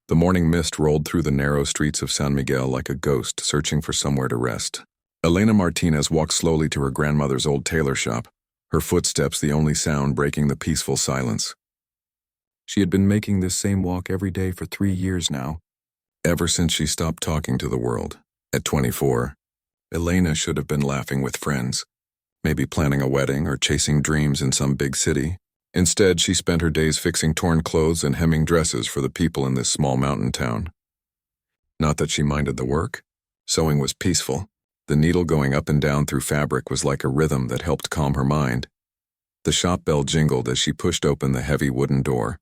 The morning mist rolled through the narrow streets of San Miguel like a ghost searching for somewhere to rest. Elena Martinez walked slowly to her grandmother's old tailor shop, her footsteps the only sound breaking the peaceful silence. She had been making this same walk every day for 3 years now, ever since she stopped talking to the world. At 24, Elena should have been laughing with friends, maybe planning a wedding or chasing dreams in some big city. Instead, she spent her days fixing torn clothes and hemming dresses for the people in this small mountain town. Not that she minded the work. Sewing was peaceful. The needle going up and down through fabric was like a rhythm that helped calm her mind. The shop bell jingled as she pushed open the heavy wooden door.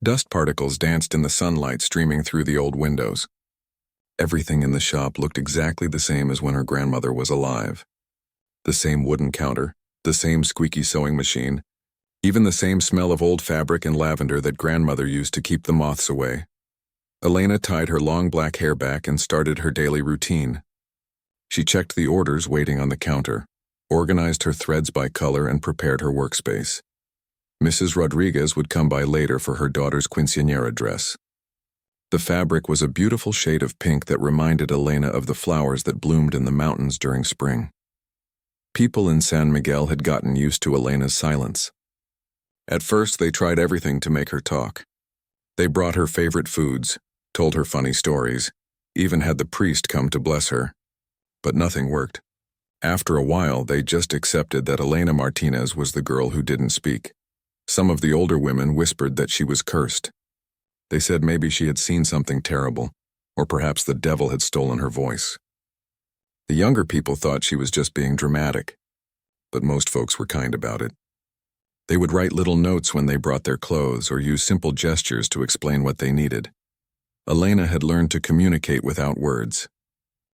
Dust particles danced in the sunlight streaming through the old windows. Everything in the shop looked exactly the same as when her grandmother was alive. The same wooden counter, the same squeaky sewing machine, even the same smell of old fabric and lavender that grandmother used to keep the moths away. Elena tied her long black hair back and started her daily routine. She checked the orders waiting on the counter, organized her threads by color, and prepared her workspace. Mrs. Rodriguez would come by later for her daughter's quinceañera dress. The fabric was a beautiful shade of pink that reminded Elena of the flowers that bloomed in the mountains during spring. People in San Miguel had gotten used to Elena's silence. At first, they tried everything to make her talk. They brought her favorite foods, told her funny stories, even had the priest come to bless her. But nothing worked. After a while, they just accepted that Elena Martinez was the girl who didn't speak. Some of the older women whispered that she was cursed. They said maybe she had seen something terrible, or perhaps the devil had stolen her voice. The younger people thought she was just being dramatic, but most folks were kind about it. They would write little notes when they brought their clothes or use simple gestures to explain what they needed. Elena had learned to communicate without words.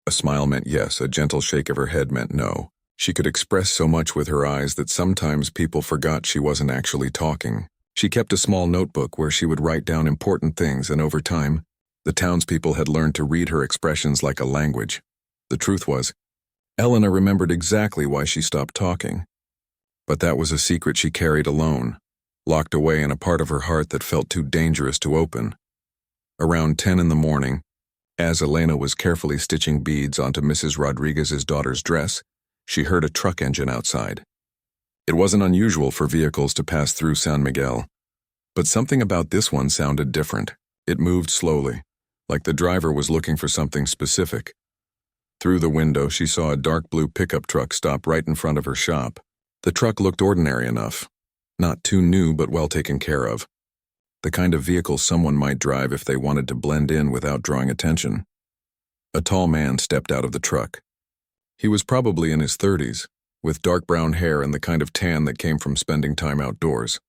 A smile meant yes, a gentle shake of her head meant no. She could express so much with her eyes that sometimes people forgot she wasn't actually talking. She kept a small notebook where she would write down important things, and over time, the townspeople had learned to read her expressions like a language. The truth was, Elena remembered exactly why she stopped talking. But that was a secret she carried alone, locked away in a part of her heart that felt too dangerous to open. Around 10 in the morning, as Elena was carefully stitching beads onto Mrs. Rodriguez's daughter's dress, she heard a truck engine outside. It wasn't unusual for vehicles to pass through San Miguel, but something about this one sounded different. It moved slowly, like the driver was looking for something specific. Through the window, she saw a dark blue pickup truck stop right in front of her shop. The truck looked ordinary enough, not too new but well taken care of. The kind of vehicle someone might drive if they wanted to blend in without drawing attention. A tall man stepped out of the truck. He was probably in his 30s, with dark brown hair and the kind of tan that came from spending time outdoors.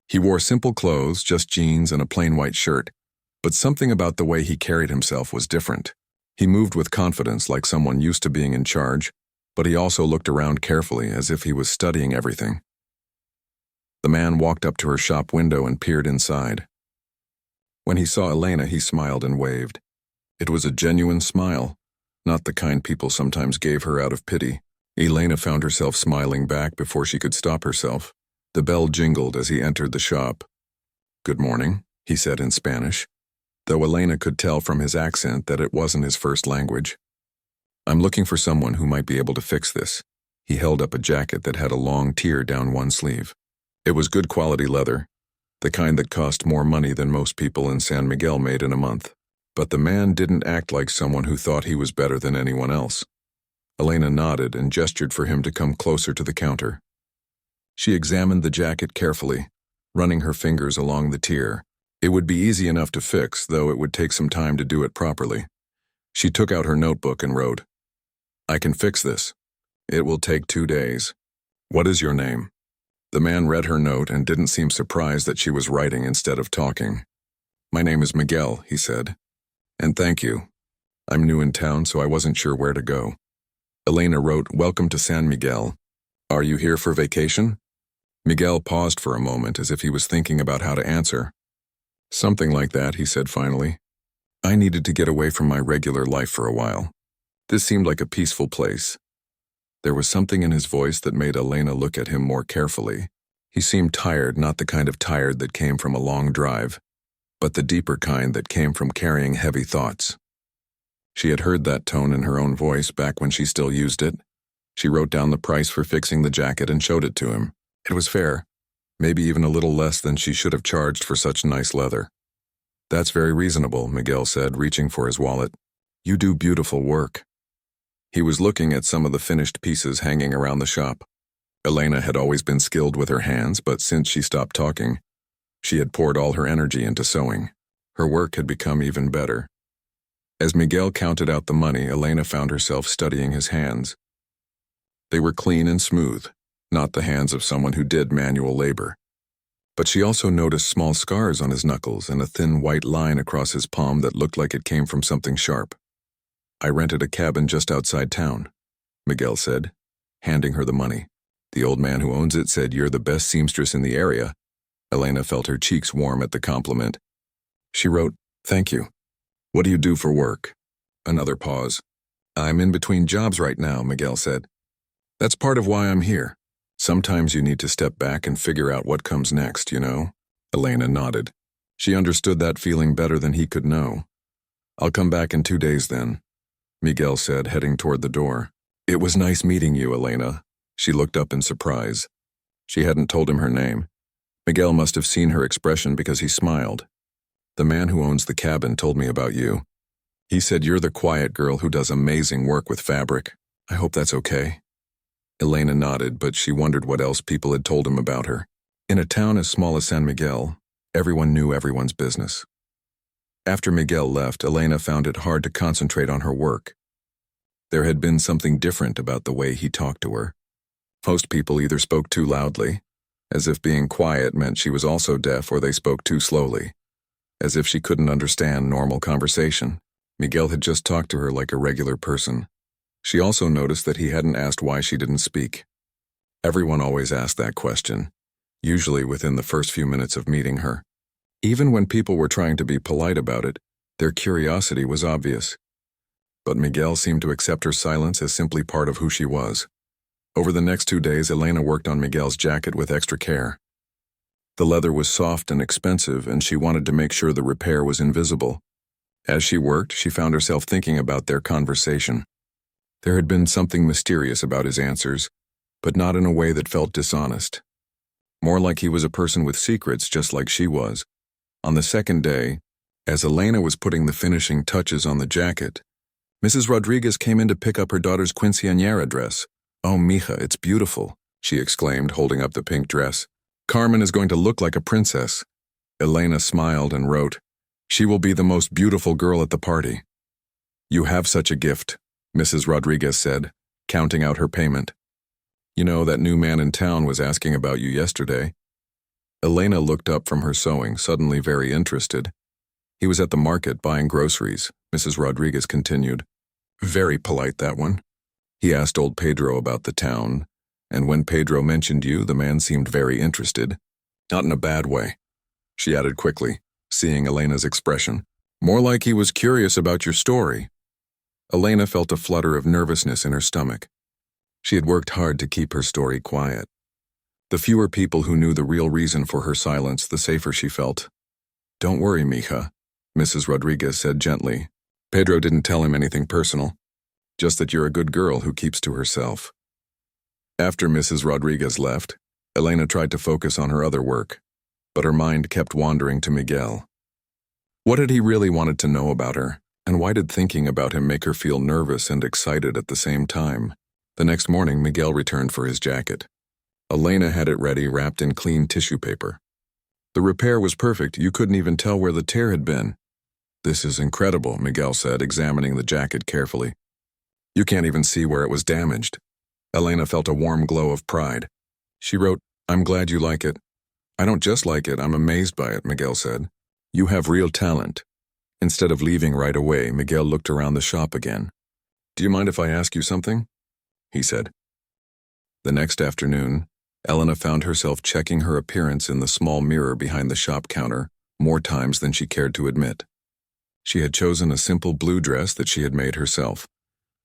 He wore simple clothes, just jeans and a plain white shirt, but something about the way he carried himself was different. He moved with confidence like someone used to being in charge, but he also looked around carefully as if he was studying everything. The man walked up to her shop window and peered inside. When he saw Elena, he smiled and waved. It was a genuine smile, not the kind people sometimes gave her out of pity. Elena found herself smiling back before she could stop herself. The bell jingled as he entered the shop. "Good morning," he said in Spanish, though Elena could tell from his accent that it wasn't his first language. "I'm looking for someone who might be able to fix this." He held up a jacket that had a long tear down one sleeve. It was good quality leather, the kind that cost more money than most people in San Miguel made in a month. But the man didn't act like someone who thought he was better than anyone else. Elena nodded and gestured for him to come closer to the counter. She examined the jacket carefully, running her fingers along the tear. It would be easy enough to fix, though it would take some time to do it properly. She took out her notebook and wrote, "I can fix this. It will take 2 days. What is your name?" The man read her note and didn't seem surprised that she was writing instead of talking. "My name is Miguel," he said. "And thank you. I'm new in town, so I wasn't sure where to go." Elena wrote, "Welcome to San Miguel. Are you here for vacation?" Miguel paused for a moment as if he was thinking about how to answer. "Something like that," he said finally. "I needed to get away from my regular life for a while. This seemed like a peaceful place." There was something in his voice that made Elena look at him more carefully. He seemed tired, not the kind of tired that came from a long drive. but the deeper kind that came from carrying heavy thoughts. She had heard that tone in her own voice back when she still used it. She wrote down the price for fixing the jacket and showed it to him. It was fair, maybe even a little less than she should have charged for such nice leather. "That's very reasonable," Miguel said, reaching for his wallet. "You do beautiful work." He was looking at some of the finished pieces hanging around the shop. Elena had always been skilled with her hands, but since she stopped talking, she had poured all her energy into sewing. Her work had become even better. As Miguel counted out the money, Elena found herself studying his hands. They were clean and smooth, not the hands of someone who did manual labor. But she also noticed small scars on his knuckles and a thin white line across his palm that looked like it came from something sharp. "I rented a cabin just outside town," Miguel said, handing her the money. "The old man who owns it said you're the best seamstress in the area." Elena felt her cheeks warm at the compliment. She wrote, "Thank you. What do you do for work?" Another pause. "I'm in between jobs right now," Miguel said. "That's part of why I'm here. Sometimes you need to step back and figure out what comes next, you know?" Elena nodded. She understood that feeling better than he could know. "I'll come back in 2 days then," Miguel said, heading toward the door. "It was nice meeting you, Elena." She looked up in surprise. She hadn't told him her name. Miguel must have seen her expression because he smiled. "The man who owns the cabin told me about you. He said you're the quiet girl who does amazing work with fabric. I hope that's okay." Elena nodded, but she wondered what else people had told him about her. In a town as small as San Miguel, everyone knew everyone's business. After Miguel left, Elena found it hard to concentrate on her work. There had been something different about the way he talked to her. Most people either spoke too loudly, as if being quiet meant she was also deaf, or they spoke too slowly, as if she couldn't understand normal conversation. Miguel had just talked to her like a regular person. She also noticed that he hadn't asked why she didn't speak. Everyone always asked that question, usually within the first few minutes of meeting her. Even when people were trying to be polite about it, their curiosity was obvious. But Miguel seemed to accept her silence as simply part of who she was. Over the next 2 days, Elena worked on Miguel's jacket with extra care. The leather was soft and expensive, and she wanted to make sure the repair was invisible. As she worked, she found herself thinking about their conversation. There had been something mysterious about his answers, but not in a way that felt dishonest. More like he was a person with secrets, just like she was. On the second day, as Elena was putting the finishing touches on the jacket, Mrs. Rodriguez came in to pick up her daughter's quinceañera dress. "Oh, mija, it's beautiful," she exclaimed, holding up the pink dress. "Carmen is going to look like a princess." Elena smiled and wrote, "She will be the most beautiful girl at the party." "You have such a gift," Mrs. Rodriguez said, counting out her payment. "You know, that new man in town was asking about you yesterday." Elena looked up from her sewing, suddenly very interested. "He was at the market buying groceries," Mrs. Rodriguez continued. "Very polite, that one. He asked old Pedro about the town, and when Pedro mentioned you, the man seemed very interested. Not in a bad way," she added quickly, seeing Elena's expression. "More like he was curious about your story." Elena felt a flutter of nervousness in her stomach. She had worked hard to keep her story quiet. The fewer people who knew the real reason for her silence, the safer she felt. "Don't worry, mija," Mrs. Rodriguez said gently. "Pedro didn't tell him anything personal, just that you're a good girl who keeps to herself." After Mrs. Rodriguez left, Elena tried to focus on her other work, but her mind kept wandering to Miguel. What had he really wanted to know about her, and why did thinking about him make her feel nervous and excited at the same time? The next morning, Miguel returned for his jacket. Elena had it ready, wrapped in clean tissue paper. The repair was perfect. You couldn't even tell where the tear had been. "This is incredible," Miguel said, examining the jacket carefully. "You can't even see where it was damaged." Elena felt a warm glow of pride. She wrote, "I'm glad you like it." "I don't just like it, I'm amazed by it," Miguel said. "You have real talent." Instead of leaving right away, Miguel looked around the shop again. "Do you mind if I ask you something?" he said. The next afternoon, Elena found herself checking her appearance in the small mirror behind the shop counter more times than she cared to admit. She had chosen a simple blue dress that she had made herself,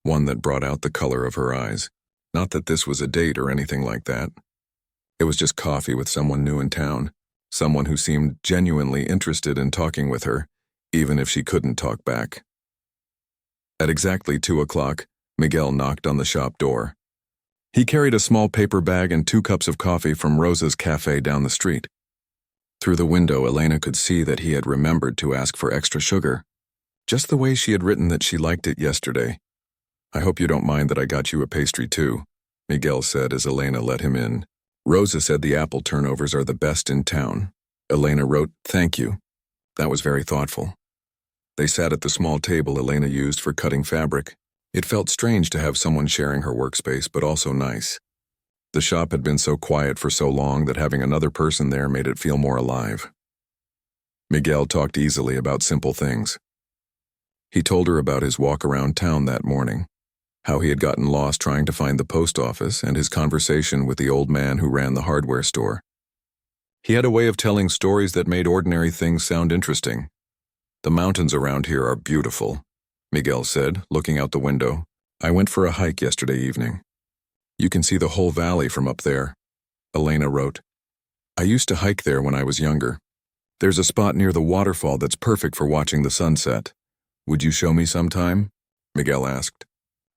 one that brought out the color of her eyes. Not that this was a date or anything like that. It was just coffee with someone new in town, someone who seemed genuinely interested in talking with her, even if she couldn't talk back. At exactly 2 o'clock, Miguel knocked on the shop door. He carried a small paper bag and 2 cups of coffee from Rosa's cafe down the street. Through the window, Elena could see that he had remembered to ask for extra sugar, just the way she had written that she liked it yesterday. "I hope you don't mind that I got you a pastry too," Miguel said as Elena let him in. Rosa said the apple turnovers are the best in town. Elena wrote, "Thank you." That was very thoughtful. They sat at the small table Elena used for cutting fabric. It felt strange to have someone sharing her workspace, but also nice. The shop had been so quiet for so long that having another person there made it feel more alive. Miguel talked easily about simple things. He told her about his walk around town that morning, how he had gotten lost trying to find the post office, and his conversation with the old man who ran the hardware store. He had a way of telling stories that made ordinary things sound interesting. "The mountains around here are beautiful," Miguel said, looking out the window. "I went for a hike yesterday evening. You can see the whole valley from up there." Elena wrote, "I used to hike there when I was younger. There's a spot near the waterfall that's perfect for watching the sunset. Would you show me sometime?" Miguel asked.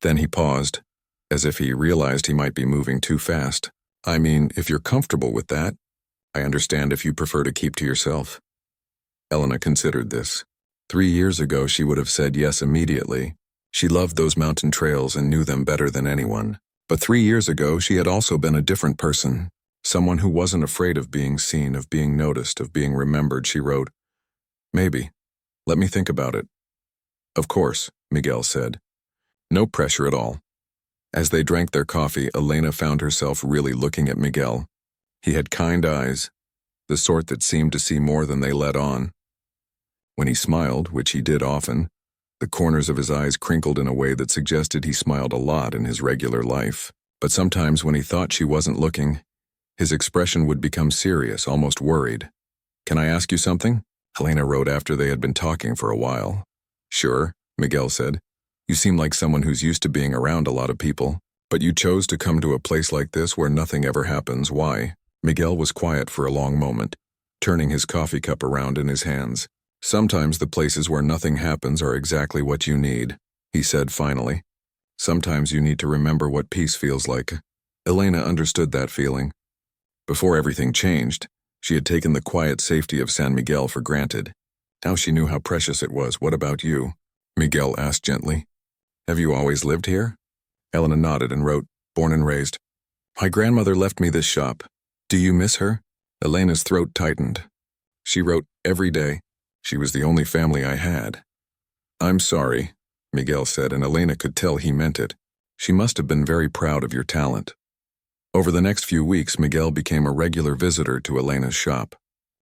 Then he paused, as if he realized he might be moving too fast. "I mean, if you're comfortable with that. I understand if you prefer to keep to yourself." Elena considered this. 3 years ago, she would have said yes immediately. She loved those mountain trails and knew them better than anyone. But 3 years ago, she had also been a different person, someone who wasn't afraid of being seen, of being noticed, of being remembered. She wrote, "Maybe. Let me think about it." "Of course," Miguel said. No pressure at all. As they drank their coffee, Elena found herself really looking at Miguel. He had kind eyes, the sort that seemed to see more than they let on. When he smiled, which he did often, the corners of his eyes crinkled in a way that suggested he smiled a lot in his regular life. But sometimes when he thought she wasn't looking, his expression would become serious, almost worried. "Can I ask you something?" Elena wrote after they had been talking for a while. "Sure," Miguel said. "You seem like someone who's used to being around a lot of people, but you chose to come to a place like this where nothing ever happens. Why?" Miguel was quiet for a long moment, turning his coffee cup around in his hands. "Sometimes the places where nothing happens are exactly what you need," he said finally. "Sometimes you need to remember what peace feels like." Elena understood that feeling. Before everything changed, she had taken the quiet safety of San Miguel for granted. Now she knew how precious it was. "What about you?" Miguel asked gently. "Have you always lived here?" Elena nodded and wrote, "Born and raised. My grandmother left me this shop. Do you miss her?" Elena's throat tightened. She wrote, "Every day. She was the only family I had." "I'm sorry," Miguel said, and Elena could tell he meant it. "She must have been very proud of your talent." Over the next few weeks, Miguel became a regular visitor to Elena's shop.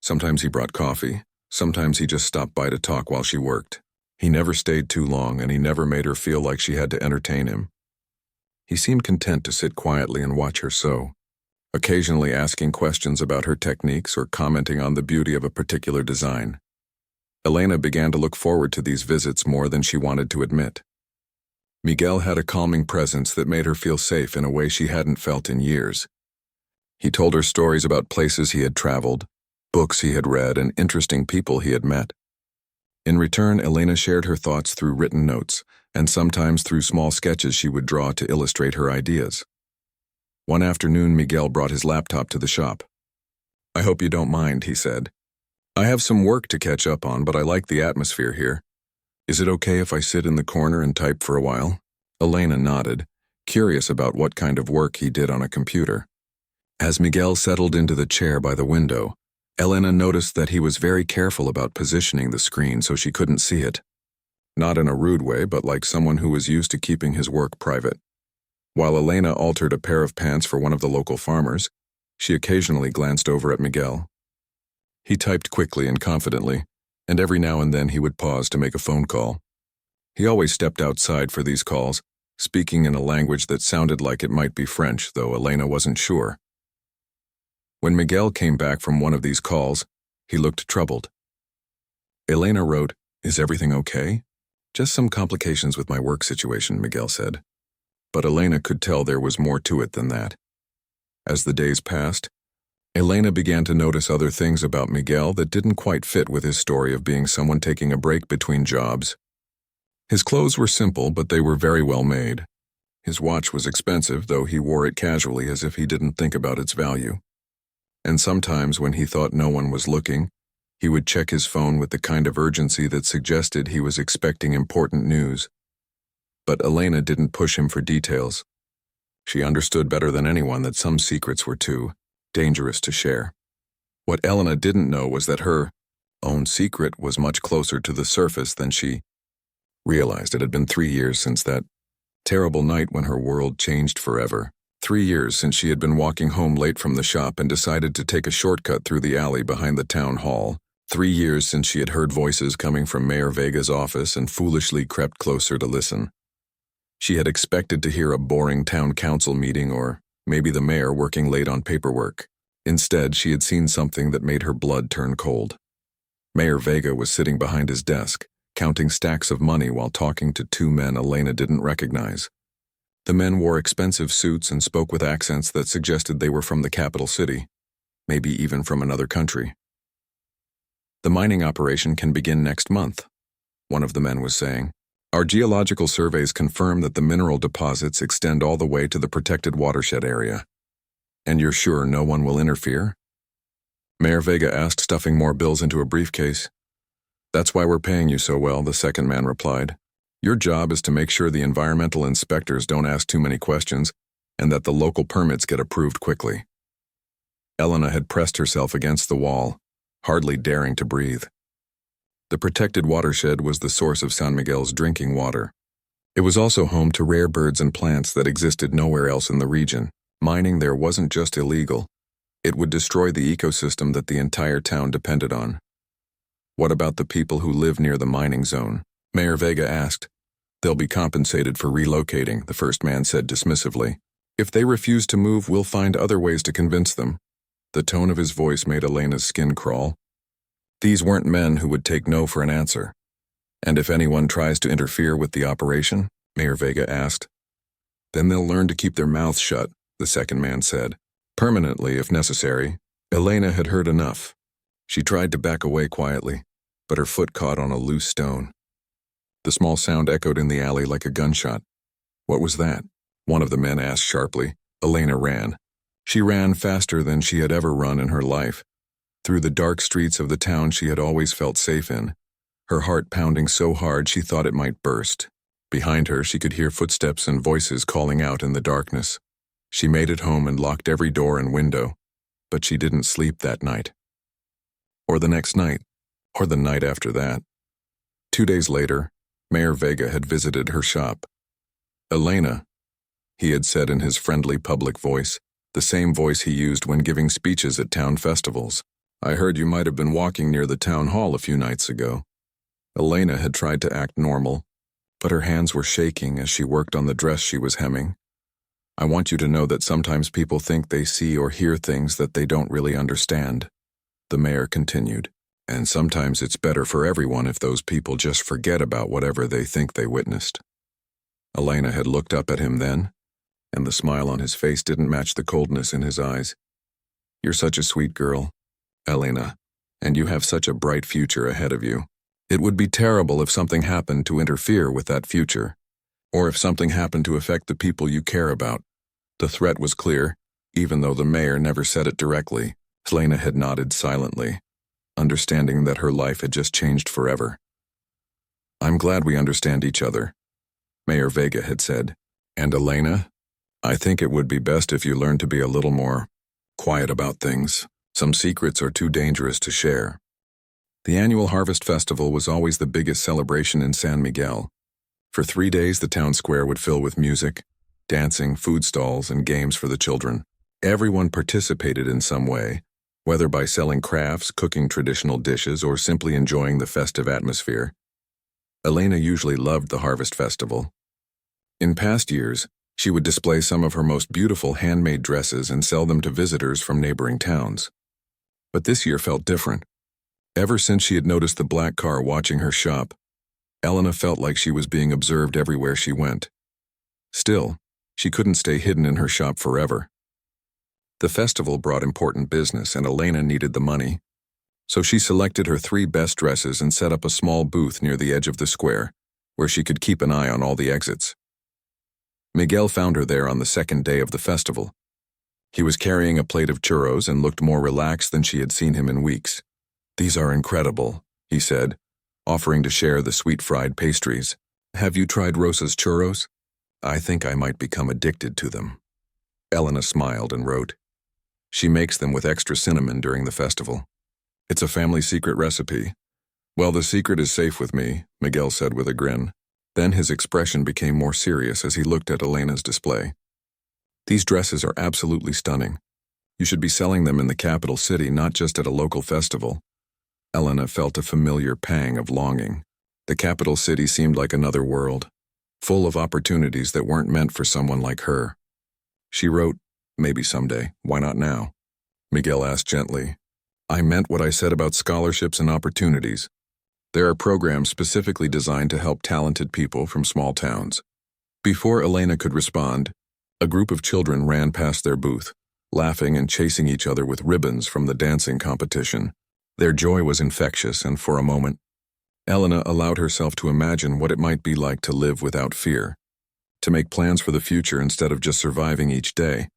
Sometimes he brought coffee. Sometimes he just stopped by to talk while she worked. He never stayed too long, and he never made her feel like she had to entertain him. He seemed content to sit quietly and watch her sew, occasionally asking questions about her techniques or commenting on the beauty of a particular design. Elena began to look forward to these visits more than she wanted to admit. Miguel had a calming presence that made her feel safe in a way she hadn't felt in years. He told her stories about places he had traveled, books he had read, and interesting people he had met. In return, Elena shared her thoughts through written notes, and sometimes through small sketches she would draw to illustrate her ideas. One afternoon, Miguel brought his laptop to the shop. "I hope you don't mind," he said. "I have some work to catch up on, but I like the atmosphere here. Is it okay if I sit in the corner and type for a while?" Elena nodded, curious about what kind of work he did on a computer. As Miguel settled into the chair by the window, Elena noticed that he was very careful about positioning the screen so she couldn't see it. Not in a rude way, but like someone who was used to keeping his work private. While Elena altered a pair of pants for one of the local farmers, she occasionally glanced over at Miguel. He typed quickly and confidently, and every now and then he would pause to make a phone call. He always stepped outside for these calls, speaking in a language that sounded like it might be French, though Elena wasn't sure. When Miguel came back from one of these calls, he looked troubled. Elena wrote, "Is everything okay?" "Just some complications with my work situation," Miguel said. But Elena could tell there was more to it than that. As the days passed, Elena began to notice other things about Miguel that didn't quite fit with his story of being someone taking a break between jobs. His clothes were simple, but they were very well made. His watch was expensive, though he wore it casually as if he didn't think about its value. And sometimes when he thought no one was looking, he would check his phone with the kind of urgency that suggested he was expecting important news. But Elena didn't push him for details. She understood better than anyone that some secrets were too dangerous to share. What Elena didn't know was that her own secret was much closer to the surface than she realized. It had been 3 years since that terrible night when her world changed forever. 3 years since she had been walking home late from the shop and decided to take a shortcut through the alley behind the town hall. 3 years since she had heard voices coming from Mayor Vega's office and foolishly crept closer to listen. She had expected to hear a boring town council meeting or maybe the mayor working late on paperwork. Instead, she had seen something that made her blood turn cold. Mayor Vega was sitting behind his desk, counting stacks of money while talking to 2 men Elena didn't recognize. The men wore expensive suits and spoke with accents that suggested they were from the capital city, maybe even from another country. "The mining operation can begin next month," one of the men was saying. "Our geological surveys confirm that the mineral deposits extend all the way to the protected watershed area. And you're sure no one will interfere?" Mayor Vega asked, stuffing more bills into a briefcase. "That's why we're paying you so well," the second man replied. "Your job is to make sure the environmental inspectors don't ask too many questions and that the local permits get approved quickly." Elena had pressed herself against the wall, hardly daring to breathe. The protected watershed was the source of San Miguel's drinking water. It was also home to rare birds and plants that existed nowhere else in the region. Mining there wasn't just illegal. It would destroy the ecosystem that the entire town depended on. "What about the people who live near the mining zone?" Mayor Vega asked. "They'll be compensated for relocating," the first man said dismissively. "If they refuse to move, we'll find other ways to convince them." The tone of his voice made Elena's skin crawl. These weren't men who would take no for an answer. "And if anyone tries to interfere with the operation?" Mayor Vega asked. "Then they'll learn to keep their mouths shut," the second man said. "Permanently, if necessary." Elena had heard enough. She tried to back away quietly, but her foot caught on a loose stone. The small sound echoed in the alley like a gunshot. "What was that?" one of the men asked sharply. Elena ran. She ran faster than she had ever run in her life. Through the dark streets of the town she had always felt safe in, her heart pounding so hard she thought it might burst. Behind her she could hear footsteps and voices calling out in the darkness. She made it home and locked every door and window, but she didn't sleep that night. Or the next night, or the night after that. 2 days later, Mayor Vega had visited her shop. "Elena," he had said in his friendly public voice, the same voice he used when giving speeches at town festivals. "I heard you might have been walking near the town hall a few nights ago." Elena had tried to act normal, but her hands were shaking as she worked on the dress she was hemming. "I want you to know that sometimes people think they see or hear things that they don't really understand," the mayor continued. "And sometimes it's better for everyone if those people just forget about whatever they think they witnessed." Elena had looked up at him then, and the smile on his face didn't match the coldness in his eyes. "You're such a sweet girl, Elena, and you have such a bright future ahead of you. It would be terrible if something happened to interfere with that future, or if something happened to affect the people you care about." The threat was clear, even though the mayor never said it directly. Elena had nodded silently, understanding that her life had just changed forever. "I'm glad we understand each other," Mayor Vega had said. "And Elena, I think it would be best if you learned to be a little more quiet about things. Some secrets are too dangerous to share." The annual Harvest Festival was always the biggest celebration in San Miguel. For 3 days, the town square would fill with music, dancing, food stalls, and games for the children. Everyone participated in some way, whether by selling crafts, cooking traditional dishes, or simply enjoying the festive atmosphere. Elena usually loved the Harvest Festival. In past years, she would display some of her most beautiful handmade dresses and sell them to visitors from neighboring towns. But this year felt different. Ever since she had noticed the black car watching her shop, Elena felt like she was being observed everywhere she went. Still, she couldn't stay hidden in her shop forever. The festival brought important business and Elena needed the money. So she selected her 3 best dresses and set up a small booth near the edge of the square, where she could keep an eye on all the exits. Miguel found her there on the 2nd day of the festival. He was carrying a plate of churros and looked more relaxed than she had seen him in weeks. "These are incredible," he said, offering to share the sweet fried pastries. "Have you tried Rosa's churros? I think I might become addicted to them." Elena smiled and wrote, "She makes them with extra cinnamon during the festival. It's a family secret recipe." "Well, the secret is safe with me," Miguel said with a grin. Then his expression became more serious as he looked at Elena's display. "These dresses are absolutely stunning. You should be selling them in the capital city, not just at a local festival." Elena felt a familiar pang of longing. The capital city seemed like another world, full of opportunities that weren't meant for someone like her. She wrote, "Maybe someday, why not now?" Miguel asked gently, "I meant what I said about scholarships and opportunities. There are programs specifically designed to help talented people from small towns." Before Elena could respond, a group of children ran past their booth, laughing and chasing each other with ribbons from the dancing competition. Their joy was infectious, and for a moment, Elena allowed herself to imagine what it might be like to live without fear, to make plans for the future instead of just surviving each day.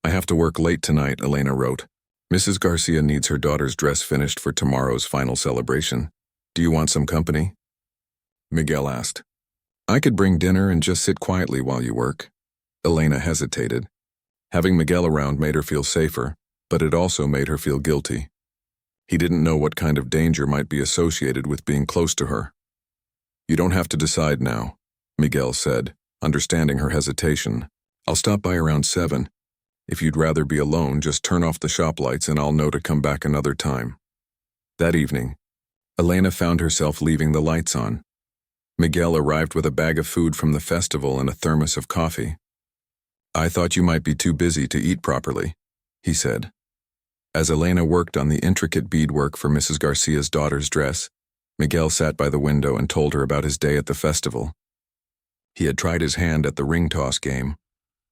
"I have to work late tonight," Elena wrote. "Mrs. Garcia needs her daughter's dress finished for tomorrow's final celebration. Do you want some company?" Miguel asked. "I could bring dinner and just sit quietly while you work." Elena hesitated. Having Miguel around made her feel safer, but it also made her feel guilty. He didn't know what kind of danger might be associated with being close to her. "You don't have to decide now," Miguel said, understanding her hesitation. "I'll stop by around 7. If you'd rather be alone, just turn off the shop lights and I'll know to come back another time." That evening, Elena found herself leaving the lights on. Miguel arrived with a bag of food from the festival and a thermos of coffee. "I thought you might be too busy to eat properly," he said. As Elena worked on the intricate beadwork for Mrs. Garcia's daughter's dress, Miguel sat by the window and told her about his day at the festival. He had tried his hand at the ring toss game,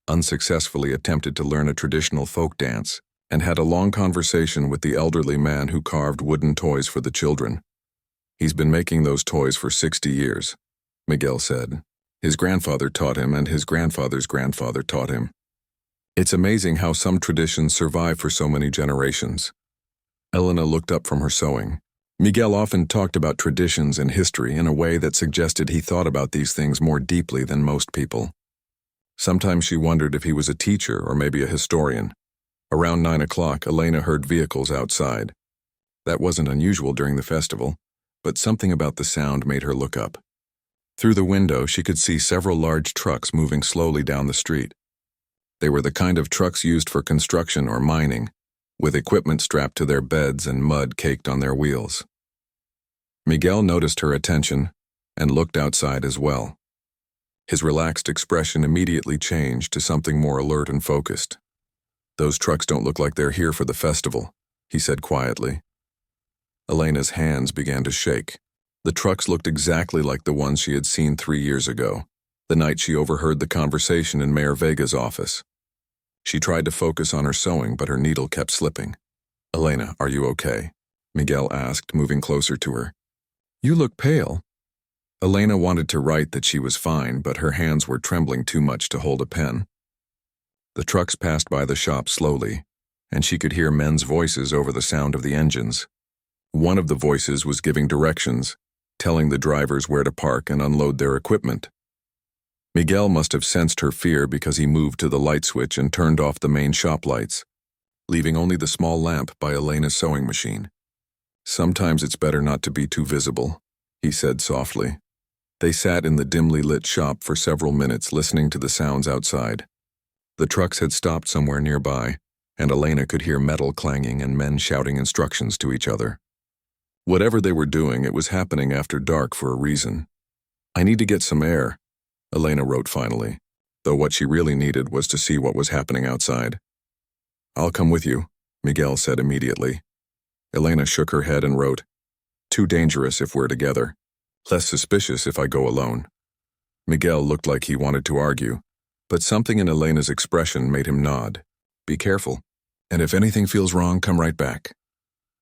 unsuccessfully attempted to learn a traditional folk dance, and had a long conversation with the elderly man who carved wooden toys for the children. "He's been making those toys for 60 years, Miguel said. "His grandfather taught him and his grandfather's grandfather taught him. It's amazing how some traditions survive for so many generations." Elena looked up from her sewing. Miguel often talked about traditions and history in a way that suggested he thought about these things more deeply than most people. Sometimes she wondered if he was a teacher or maybe a historian. Around 9 o'clock, Elena heard vehicles outside. That wasn't unusual during the festival, but something about the sound made her look up. Through the window, she could see several large trucks moving slowly down the street. They were the kind of trucks used for construction or mining, with equipment strapped to their beds and mud caked on their wheels. Miguel noticed her attention and looked outside as well. His relaxed expression immediately changed to something more alert and focused. "Those trucks don't look like they're here for the festival," he said quietly. Elena's hands began to shake. The trucks looked exactly like the ones she had seen 3 years ago, the night she overheard the conversation in Mayor Vega's office. She tried to focus on her sewing, but her needle kept slipping. "Elena, are you okay?" Miguel asked, moving closer to her. "You look pale." Elena wanted to write that she was fine, but her hands were trembling too much to hold a pen. The trucks passed by the shop slowly, and she could hear men's voices over the sound of the engines. One of the voices was giving directions, telling the drivers where to park and unload their equipment. Miguel must have sensed her fear because he moved to the light switch and turned off the main shop lights, leaving only the small lamp by Elena's sewing machine. "Sometimes it's better not to be too visible," he said softly. They sat in the dimly lit shop for several minutes listening to the sounds outside. The trucks had stopped somewhere nearby, and Elena could hear metal clanging and men shouting instructions to each other. Whatever they were doing, it was happening after dark for a reason. "I need to get some air," Elena wrote finally, though what she really needed was to see what was happening outside. "I'll come with you," Miguel said immediately. Elena shook her head and wrote, "Too dangerous if we're together. Less suspicious if I go alone." Miguel looked like he wanted to argue, but something in Elena's expression made him nod. "Be careful," And if anything feels wrong, come right back.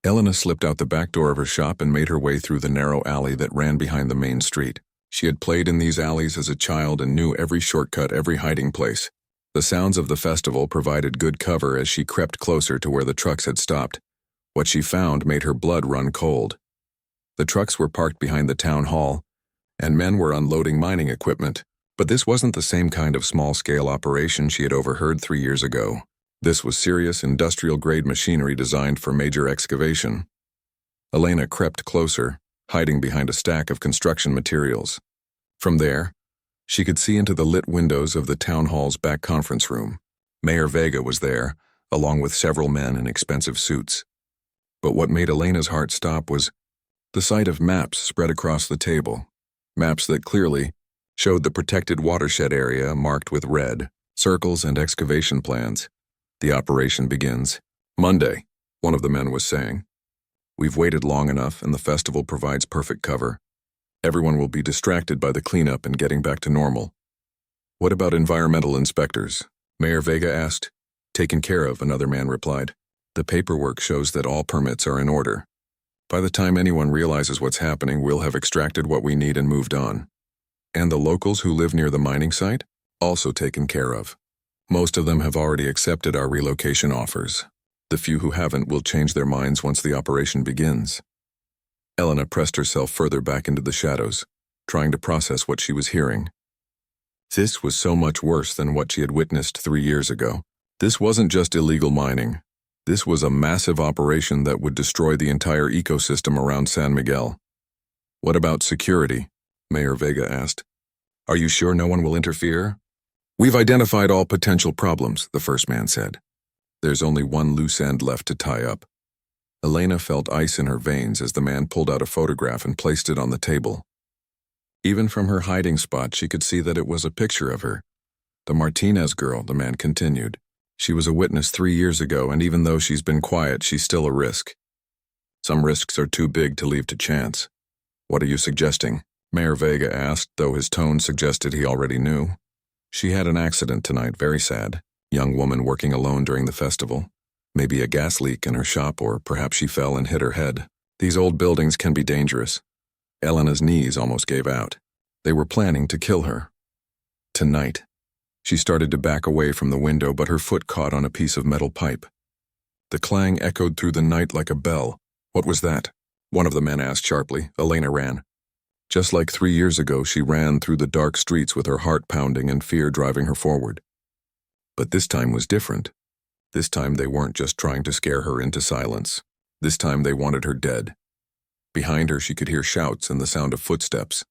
Elena slipped out the back door of her shop and made her way through the narrow alley that ran behind the main street. She had played in these alleys as a child and knew every shortcut, every hiding place. The sounds of the festival provided good cover as she crept closer to where the trucks had stopped. What she found made her blood run cold. The trucks were parked behind the town hall, and men were unloading mining equipment. But this wasn't the same kind of small-scale operation she had overheard 3 years ago. This was serious, industrial-grade machinery designed for major excavation. Elena crept closer, hiding behind a stack of construction materials. From there, she could see into the lit windows of the town hall's back conference room. Mayor Vega was there, along with several men in expensive suits. But what made Elena's heart stop was the sight of maps spread across the table. Maps that clearly showed the protected watershed area marked with red, circles and excavation plans. The operation begins Monday, one of the men was saying. We've waited long enough and the festival provides perfect cover. Everyone will be distracted by the cleanup and getting back to normal. What about environmental inspectors? Mayor Vega asked. Taken care of, another man replied. The paperwork shows that all permits are in order. By the time anyone realizes what's happening, we'll have extracted what we need and moved on. And the locals who live near the mining site? Also taken care of. Most of them have already accepted our relocation offers. The few who haven't will change their minds once the operation begins. Elena pressed herself further back into the shadows, trying to process what she was hearing. This was so much worse than what she had witnessed 3 years ago. This wasn't just illegal mining. This was a massive operation that would destroy the entire ecosystem around San Miguel. What about security? Mayor Vega asked. Are you sure no one will interfere? We've identified all potential problems, the first man said. There's only one loose end left to tie up. Elena felt ice in her veins as the man pulled out a photograph and placed it on the table. Even from her hiding spot, she could see that it was a picture of her. The Martinez girl, the man continued. She was a witness 3 years ago, and even though she's been quiet, she's still a risk. Some risks are too big to leave to chance. What are you suggesting? Mayor Vega asked, though his tone suggested he already knew. She had an accident tonight, very sad. Young woman working alone during the festival. Maybe a gas leak in her shop, or perhaps she fell and hit her head. These old buildings can be dangerous. Elena's knees almost gave out. They were planning to kill her. Tonight. She started to back away from the window, but her foot caught on a piece of metal pipe. The clang echoed through the night like a bell. What was that? One of the men asked sharply. Elena ran. Just like 3 years ago, she ran through the dark streets with her heart pounding and fear driving her forward. But this time was different. This time they weren't just trying to scare her into silence. This time they wanted her dead. Behind her she could hear shouts and the sound of footsteps.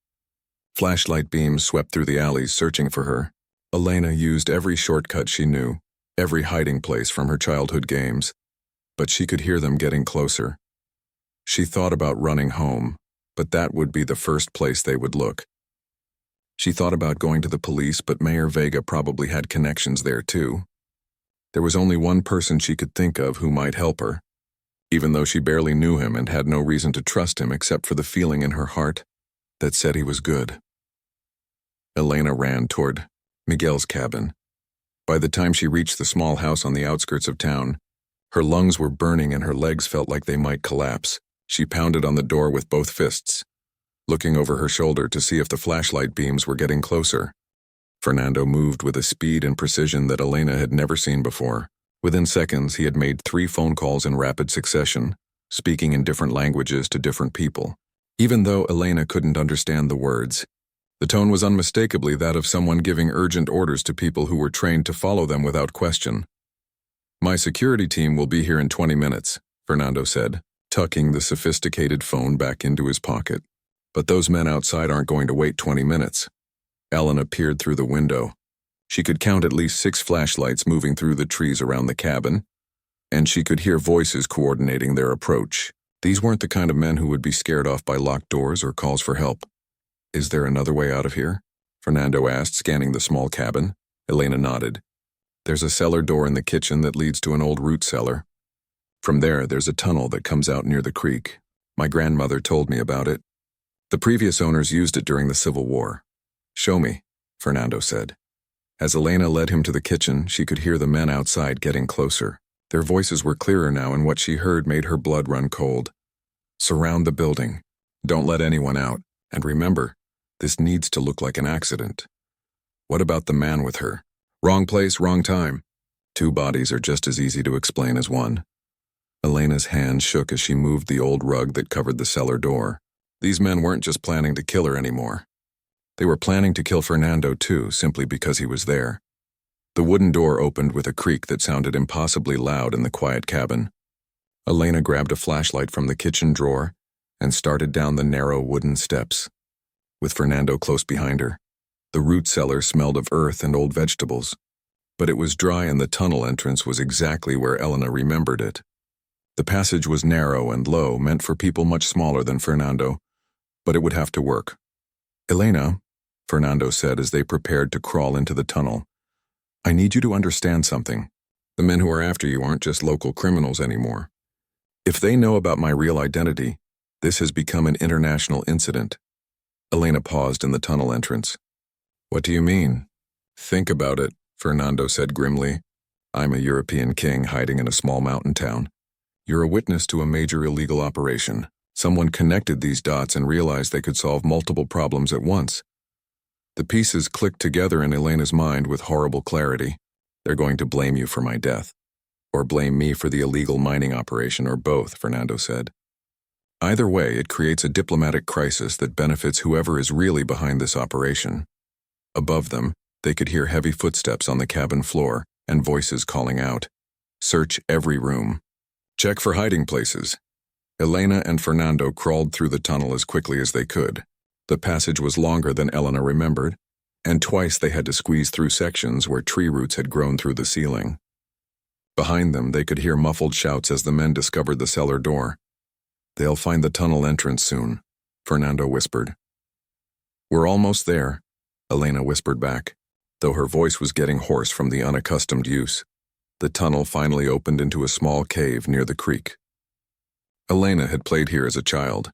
Flashlight beams swept through the alleys searching for her. Elena used every shortcut she knew, every hiding place from her childhood games, but she could hear them getting closer. She thought about running home, but that would be the first place they would look. She thought about going to the police, but Mayor Vega probably had connections there too. There was only one person she could think of who might help her, even though she barely knew him and had no reason to trust him except for the feeling in her heart that said he was good. Elena ran toward Miguel's cabin. By the time she reached the small house on the outskirts of town, her lungs were burning and her legs felt like they might collapse. She pounded on the door with both fists, looking over her shoulder to see if the flashlight beams were getting closer. Fernando moved with a speed and precision that Elena had never seen before. Within seconds, he had made 3 phone calls in rapid succession, speaking in different languages to different people. Even though Elena couldn't understand the words, the tone was unmistakably that of someone giving urgent orders to people who were trained to follow them without question. My security team will be here in 20 minutes, Fernando said, tucking the sophisticated phone back into his pocket. But those men outside aren't going to wait 20 minutes. Elena peered through the window. She could count at least 6 flashlights moving through the trees around the cabin, and she could hear voices coordinating their approach. These weren't the kind of men who would be scared off by locked doors or calls for help. Is there another way out of here? Fernando asked, scanning the small cabin. Elena nodded. There's a cellar door in the kitchen that leads to an old root cellar. From there, there's a tunnel that comes out near the creek. My grandmother told me about it. The previous owners used it during the Civil War. Show me, Fernando said. As Elena led him to the kitchen, she could hear the men outside getting closer. Their voices were clearer now, and what she heard made her blood run cold. Surround the building. Don't let anyone out. And remember, this needs to look like an accident. What about the man with her? Wrong place, wrong time. Two bodies are just as easy to explain as one. Elena's hand shook as she moved the old rug that covered the cellar door. These men weren't just planning to kill her anymore. They were planning to kill Fernando too, simply because he was there. The wooden door opened with a creak that sounded impossibly loud in the quiet cabin. Elena grabbed a flashlight from the kitchen drawer and started down the narrow wooden steps. With Fernando close behind her, the root cellar smelled of earth and old vegetables, but it was dry and the tunnel entrance was exactly where Elena remembered it. The passage was narrow and low, meant for people much smaller than Fernando, but it would have to work. Elena, Fernando said as they prepared to crawl into the tunnel, I need you to understand something. The men who are after you aren't just local criminals anymore. If they know about my real identity, this has become an international incident. Elena paused in the tunnel entrance. What do you mean? Think about it, Fernando said grimly. I'm a European king hiding in a small mountain town. You're a witness to a major illegal operation. Someone connected these dots and realized they could solve multiple problems at once. The pieces clicked together in Elena's mind with horrible clarity. They're going to blame you for my death. Or blame me for the illegal mining operation, or both, Fernando said. Either way, it creates a diplomatic crisis that benefits whoever is really behind this operation. Above them, they could hear heavy footsteps on the cabin floor and voices calling out, "Search every room. Check for hiding places." Elena and Fernando crawled through the tunnel as quickly as they could. The passage was longer than Elena remembered, and twice they had to squeeze through sections where tree roots had grown through the ceiling. Behind them, they could hear muffled shouts as the men discovered the cellar door. They'll find the tunnel entrance soon, Fernando whispered. We're almost there, Elena whispered back, though her voice was getting hoarse from the unaccustomed use. The tunnel finally opened into a small cave near the creek. Elena had played here as a child,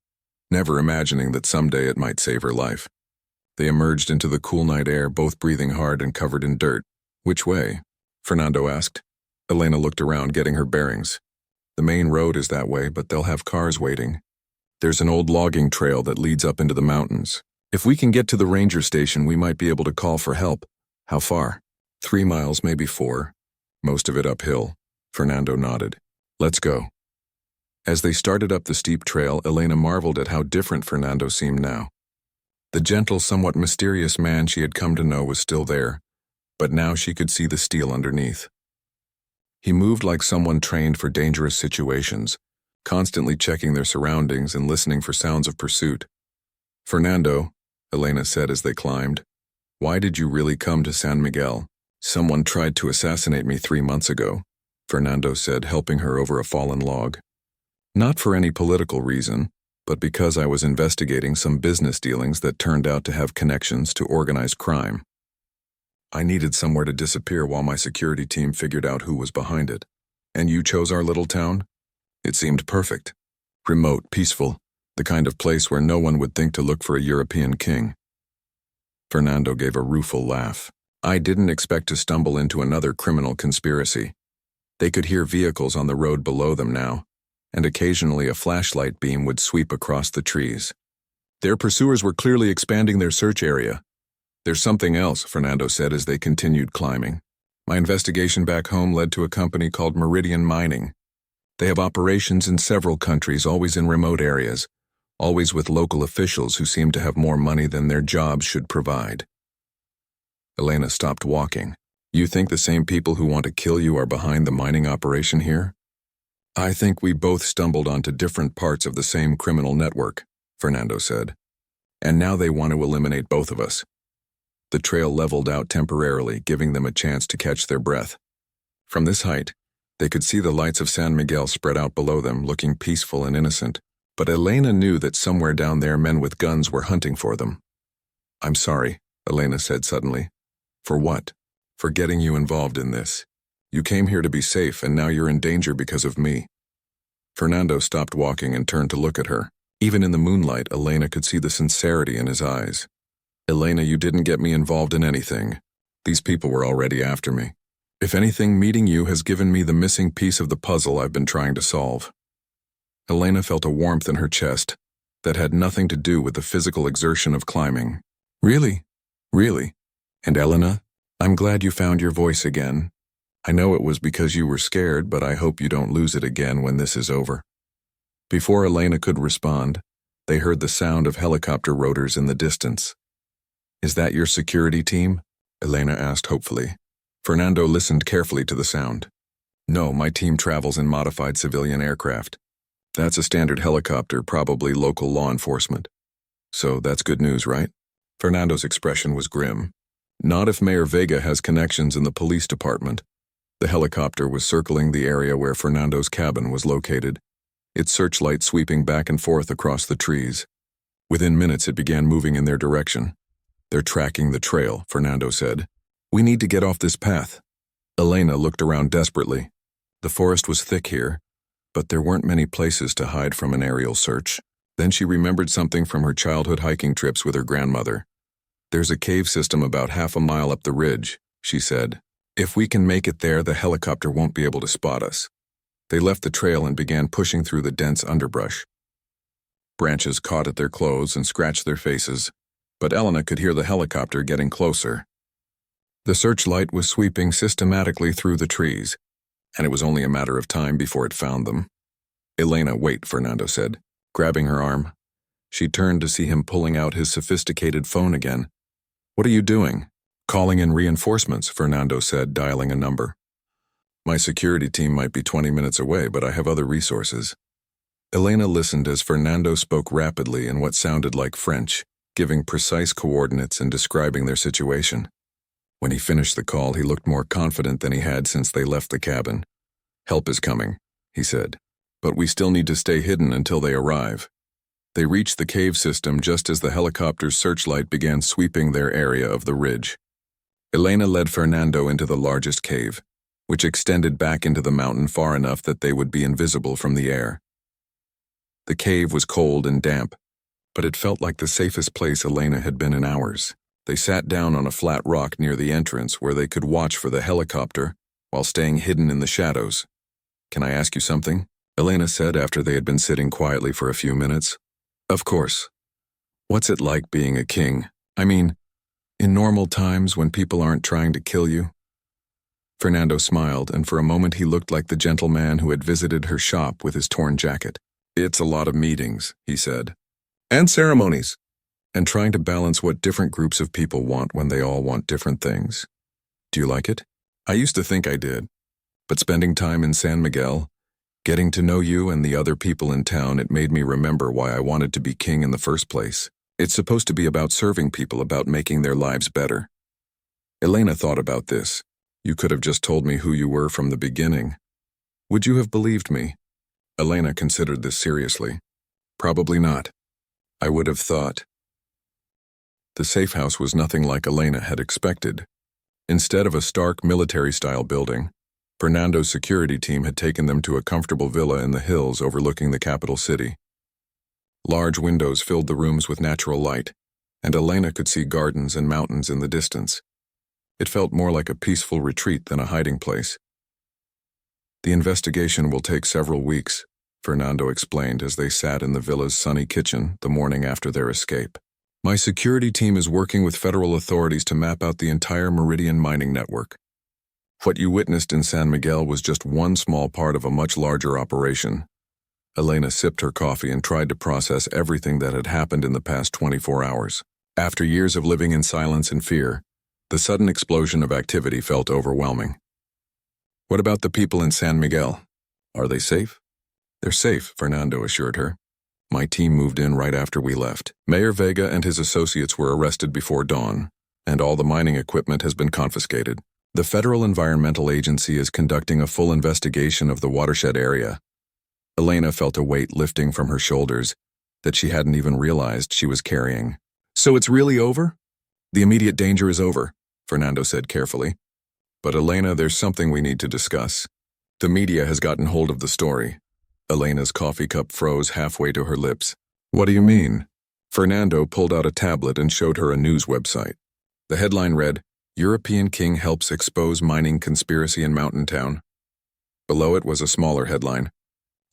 never imagining that someday it might save her life. They emerged into the cool night air, both breathing hard and covered in dirt. Which way? Fernando asked. Elena looked around, getting her bearings. The main road is that way, but they'll have cars waiting. There's an old logging trail that leads up into the mountains. If we can get to the ranger station, we might be able to call for help. How far? 3 miles, maybe 4. Most of it uphill. Fernando nodded. Let's go. As they started up the steep trail, Elena marveled at how different Fernando seemed now. The gentle, somewhat mysterious man she had come to know was still there, but now she could see the steel underneath. He moved like someone trained for dangerous situations, constantly checking their surroundings and listening for sounds of pursuit. Fernando, Elena said as they climbed, why did you really come to San Miguel? Someone tried to assassinate me 3 months ago, Fernando said, helping her over a fallen log. Not for any political reason, but because I was investigating some business dealings that turned out to have connections to organized crime. I needed somewhere to disappear while my security team figured out who was behind it. And you chose our little town? It seemed perfect. Remote, peaceful, the kind of place where no one would think to look for a European king. Fernando gave a rueful laugh. I didn't expect to stumble into another criminal conspiracy. They could hear vehicles on the road below them now, and occasionally a flashlight beam would sweep across the trees. Their pursuers were clearly expanding their search area. There's something else, Fernando said as they continued climbing. My investigation back home led to a company called Meridian Mining. They have operations in several countries, always in remote areas, always with local officials who seem to have more money than their jobs should provide. Elena stopped walking. You think the same people who want to kill you are behind the mining operation here? I think we both stumbled onto different parts of the same criminal network, Fernando said. And now they want to eliminate both of us. The trail leveled out temporarily, giving them a chance to catch their breath. From this height, they could see the lights of San Miguel spread out below them, looking peaceful and innocent. But Elena knew that somewhere down there men with guns were hunting for them. I'm sorry, Elena said suddenly. For what? For getting you involved in this. You came here to be safe, and now you're in danger because of me. Fernando stopped walking and turned to look at her. Even in the moonlight, Elena could see the sincerity in his eyes. Elena, you didn't get me involved in anything. These people were already after me. If anything, meeting you has given me the missing piece of the puzzle I've been trying to solve. Elena felt a warmth in her chest that had nothing to do with the physical exertion of climbing. Really? Really? And Elena, I'm glad you found your voice again. I know it was because you were scared, but I hope you don't lose it again when this is over. Before Elena could respond, they heard the sound of helicopter rotors in the distance. Is that your security team? Elena asked hopefully. Fernando listened carefully to the sound. No, my team travels in modified civilian aircraft. That's a standard helicopter, probably local law enforcement. So that's good news, right? Fernando's expression was grim. Not if Mayor Vega has connections in the police department. The helicopter was circling the area where Fernando's cabin was located, its searchlight sweeping back and forth across the trees. Within minutes, it began moving in their direction. They're tracking the trail, Fernando said. We need to get off this path. Elena looked around desperately. The forest was thick here, but there weren't many places to hide from an aerial search. Then she remembered something from her childhood hiking trips with her grandmother. There's a cave system about half a mile up the ridge, she said. If we can make it there, the helicopter won't be able to spot us. They left the trail and began pushing through the dense underbrush. Branches caught at their clothes and scratched their faces, but Elena could hear the helicopter getting closer. The searchlight was sweeping systematically through the trees, and it was only a matter of time before it found them. Elena, wait, Fernando said, grabbing her arm. She turned to see him pulling out his sophisticated phone again. What are you doing? Calling in reinforcements, Fernando said, dialing a number. My security team might be 20 minutes away, but I have other resources. Elena listened as Fernando spoke rapidly in what sounded like French, giving precise coordinates and describing their situation. When he finished the call, he looked more confident than he had since they left the cabin. Help is coming, he said, but we still need to stay hidden until they arrive. They reached the cave system just as the helicopter's searchlight began sweeping their area of the ridge. Elena led Fernando into the largest cave, which extended back into the mountain far enough that they would be invisible from the air. The cave was cold and damp, but it felt like the safest place Elena had been in hours. They sat down on a flat rock near the entrance where they could watch for the helicopter while staying hidden in the shadows. Can I ask you something? Elena said after they had been sitting quietly for a few minutes. Of course. What's it like being a king? I mean, in normal times when people aren't trying to kill you? Fernando smiled, and for a moment he looked like the gentleman who had visited her shop with his torn jacket. It's a lot of meetings, he said. And ceremonies. And trying to balance what different groups of people want when they all want different things. Do you like it? I used to think I did. But spending time in San Miguel, getting to know you and the other people in town, it made me remember why I wanted to be king in the first place. It's supposed to be about serving people, about making their lives better. Elena thought about this. You could have just told me who you were from the beginning. Would you have believed me? Elena considered this seriously. Probably not. I would have thought. The safe house was nothing like Elena had expected. Instead of a stark military-style building, Fernando's security team had taken them to a comfortable villa in the hills overlooking the capital city. Large windows filled the rooms with natural light, and Elena could see gardens and mountains in the distance. It felt more like a peaceful retreat than a hiding place. The investigation will take several weeks, Fernando explained as they sat in the villa's sunny kitchen the morning after their escape. My security team is working with federal authorities to map out the entire Meridian mining network. What you witnessed in San Miguel was just one small part of a much larger operation. Elena sipped her coffee and tried to process everything that had happened in the past 24 hours. After years of living in silence and fear, the sudden explosion of activity felt overwhelming. What about the people in San Miguel? Are they safe? They're safe, Fernando assured her. My team moved in right after we left. Mayor Vega and his associates were arrested before dawn, and all the mining equipment has been confiscated. The Federal Environmental Agency is conducting a full investigation of the watershed area. Elena felt a weight lifting from her shoulders that she hadn't even realized she was carrying. So it's really over? The immediate danger is over, Fernando said carefully. But Elena, there's something we need to discuss. The media has gotten hold of the story. Elena's coffee cup froze halfway to her lips. What do you mean? Fernando pulled out a tablet and showed her a news website. The headline read, European King Helps Expose Mining Conspiracy in Mountain Town. Below it was a smaller headline.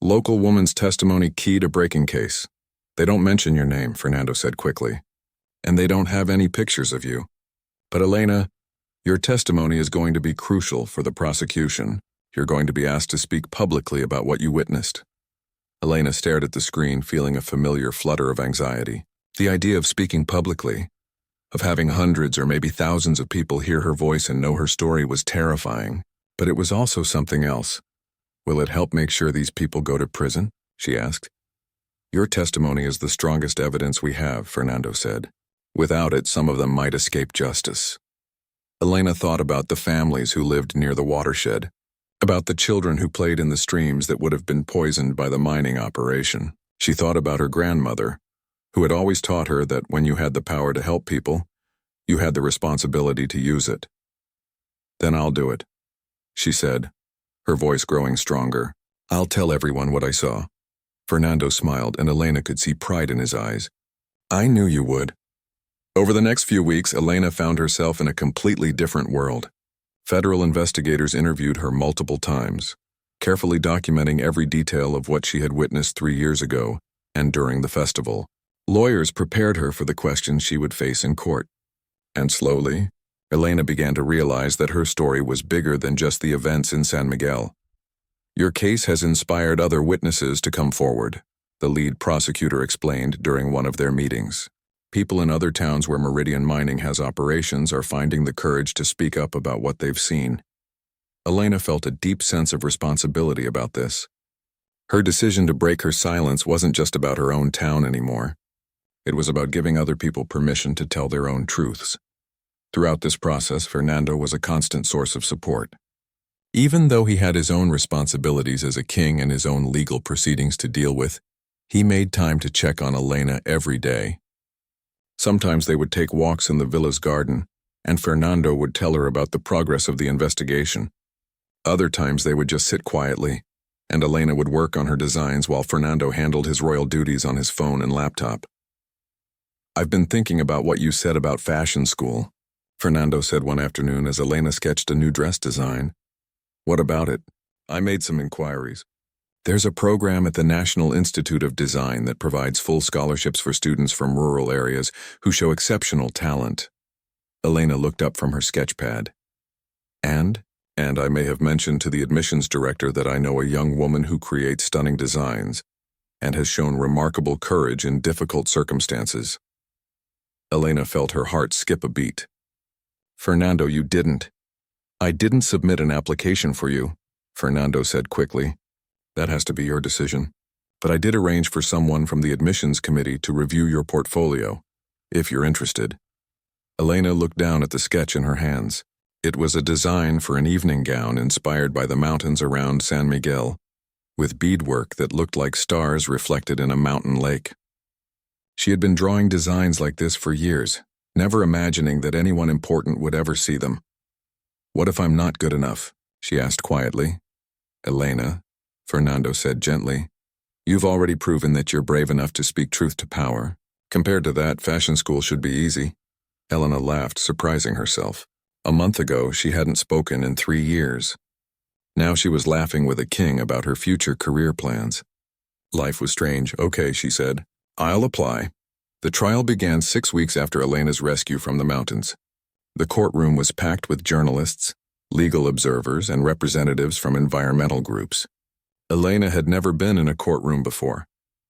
Local woman's testimony key to breaking case. They don't mention your name, Fernando said quickly. And they don't have any pictures of you. But Elena, your testimony is going to be crucial for the prosecution. You're going to be asked to speak publicly about what you witnessed. Elena stared at the screen, feeling a familiar flutter of anxiety. The idea of speaking publicly, of having hundreds or maybe thousands of people hear her voice and know her story was terrifying. But it was also something else. Will it help make sure these people go to prison? She asked. Your testimony is the strongest evidence we have, Fernando said. Without it, some of them might escape justice. Elena thought about the families who lived near the watershed, about the children who played in the streams that would have been poisoned by the mining operation. She thought about her grandmother, who had always taught her that when you had the power to help people, you had the responsibility to use it. Then I'll do it, she said, her voice growing stronger. I'll tell everyone what I saw. Fernando smiled, and Elena could see pride in his eyes. I knew you would. Over the next few weeks, Elena found herself in a completely different world. Federal investigators interviewed her multiple times, carefully documenting every detail of what she had witnessed 3 years ago and during the festival. Lawyers prepared her for the questions she would face in court. And slowly, Elena began to realize that her story was bigger than just the events in San Miguel. Your case has inspired other witnesses to come forward, the lead prosecutor explained during one of their meetings. People in other towns where Meridian Mining has operations are finding the courage to speak up about what they've seen. Elena felt a deep sense of responsibility about this. Her decision to break her silence wasn't just about her own town anymore. It was about giving other people permission to tell their own truths. Throughout this process, Fernando was a constant source of support. Even though he had his own responsibilities as a king and his own legal proceedings to deal with, he made time to check on Elena every day. Sometimes they would take walks in the villa's garden, and Fernando would tell her about the progress of the investigation. Other times they would just sit quietly, and Elena would work on her designs while Fernando handled his royal duties on his phone and laptop. I've been thinking about what you said about fashion school, Fernando said one afternoon as Elena sketched a new dress design. What about it? I made some inquiries. There's a program at the National Institute of Design that provides full scholarships for students from rural areas who show exceptional talent. Elena looked up from her sketch pad. And I may have mentioned to the admissions director that I know a young woman who creates stunning designs and has shown remarkable courage in difficult circumstances. Elena felt her heart skip a beat. Fernando, you didn't. I didn't submit an application for you, Fernando said quickly. That has to be your decision. But I did arrange for someone from the admissions committee to review your portfolio, if you're interested. Elena looked down at the sketch in her hands. It was a design for an evening gown inspired by the mountains around San Miguel, with beadwork that looked like stars reflected in a mountain lake. She had been drawing designs like this for years, never imagining that anyone important would ever see them. What if I'm not good enough? She asked quietly. Elena, Fernando said gently, you've already proven that you're brave enough to speak truth to power. Compared to that, fashion school should be easy. Elena laughed, surprising herself. A month ago, she hadn't spoken in 3 years. Now she was laughing with a king about her future career plans. Life was strange. Okay, she said. I'll apply. The trial began 6 weeks after Elena's rescue from the mountains. The courtroom was packed with journalists, legal observers, and representatives from environmental groups. Elena had never been in a courtroom before,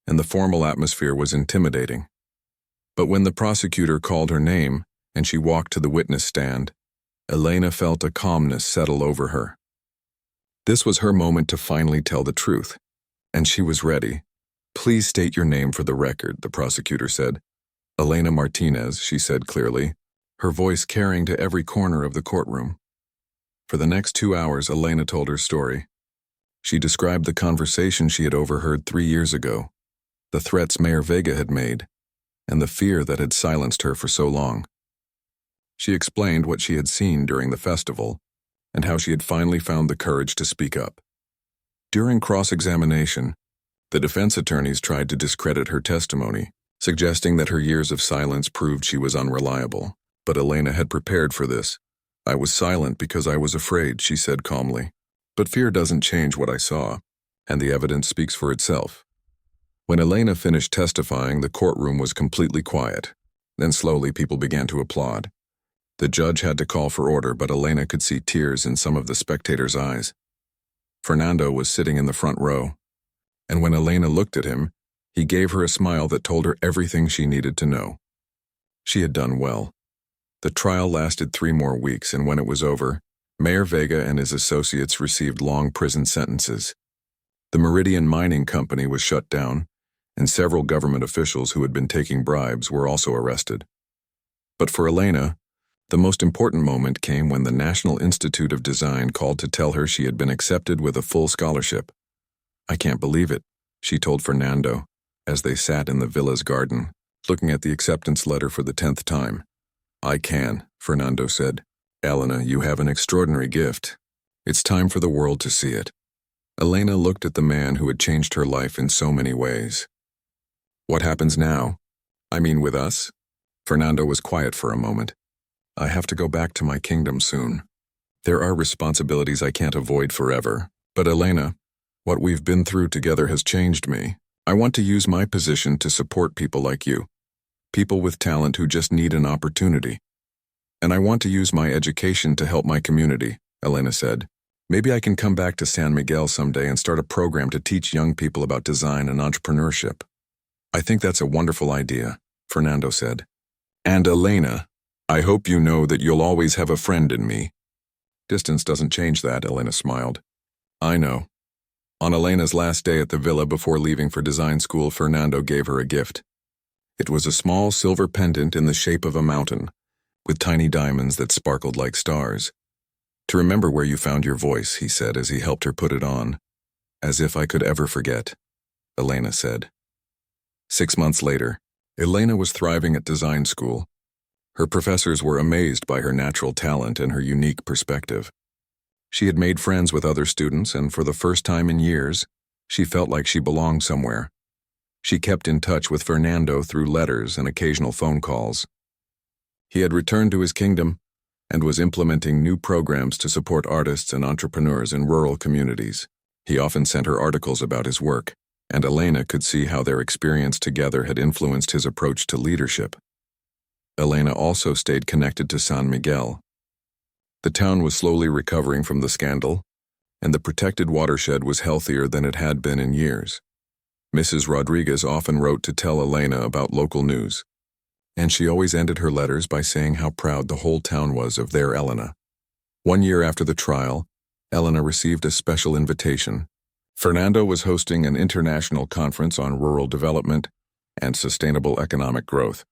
and the formal atmosphere was intimidating. But when the prosecutor called her name and she walked to the witness stand, Elena felt a calmness settle over her. This was her moment to finally tell the truth, and she was ready. Please state your name for the record, the prosecutor said. Elena Martinez, she said clearly, her voice carrying to every corner of the courtroom. For the next 2 hours, Elena told her story. She described the conversation she had overheard 3 years ago, the threats Mayor Vega had made, and the fear that had silenced her for so long. She explained what she had seen during the festival and how she had finally found the courage to speak up. During cross-examination, the defense attorneys tried to discredit her testimony, suggesting that her years of silence proved she was unreliable. But Elena had prepared for this. I was silent because I was afraid, she said calmly. But fear doesn't change what I saw, and the evidence speaks for itself. When Elena finished testifying, the courtroom was completely quiet. Then slowly people began to applaud. The judge had to call for order, but Elena could see tears in some of the spectators' eyes. Fernando was sitting in the front row, and when Elena looked at him, he gave her a smile that told her everything she needed to know. She had done well. The trial lasted 3 more weeks, and when it was over, Mayor Vega and his associates received long prison sentences. The Meridian Mining Company was shut down, and several government officials who had been taking bribes were also arrested. But for Elena, the most important moment came when the National Institute of Design called to tell her she had been accepted with a full scholarship. I can't believe it, she told Fernando, as they sat in the villa's garden, looking at the acceptance letter for the 10th time. I can, Fernando said. Elena, you have an extraordinary gift. It's time for the world to see it. Elena looked at the man who had changed her life in so many ways. What happens now? I mean with us? Fernando was quiet for a moment. I have to go back to my kingdom soon. There are responsibilities I can't avoid forever. But Elena, what we've been through together has changed me. I want to use my position to support people like you. People with talent who just need an opportunity. And I want to use my education to help my community, Elena said. Maybe I can come back to San Miguel someday and start a program to teach young people about design and entrepreneurship. I think that's a wonderful idea, Fernando said. And Elena, I hope you know that you'll always have a friend in me. Distance doesn't change that, Elena smiled. I know. On Elena's last day at the villa before leaving for design school, Fernando gave her a gift. It was a small silver pendant in the shape of a mountain, with tiny diamonds that sparkled like stars. To remember where you found your voice, he said as he helped her put it on. As if I could ever forget, Elena said. 6 months later, Elena was thriving at design school. Her professors were amazed by her natural talent and her unique perspective. She had made friends with other students, and for the first time in years, she felt like she belonged somewhere. She kept in touch with Fernando through letters and occasional phone calls. He had returned to his kingdom and was implementing new programs to support artists and entrepreneurs in rural communities. He often sent her articles about his work, and Elena could see how their experience together had influenced his approach to leadership. Elena also stayed connected to San Miguel. The town was slowly recovering from the scandal, and the protected watershed was healthier than it had been in years. Mrs. Rodriguez often wrote to tell Elena about local news, and she always ended her letters by saying how proud the whole town was of their Elena. 1 year after the trial, Elena received a special invitation. Fernando was hosting an international conference on rural development and sustainable economic growth.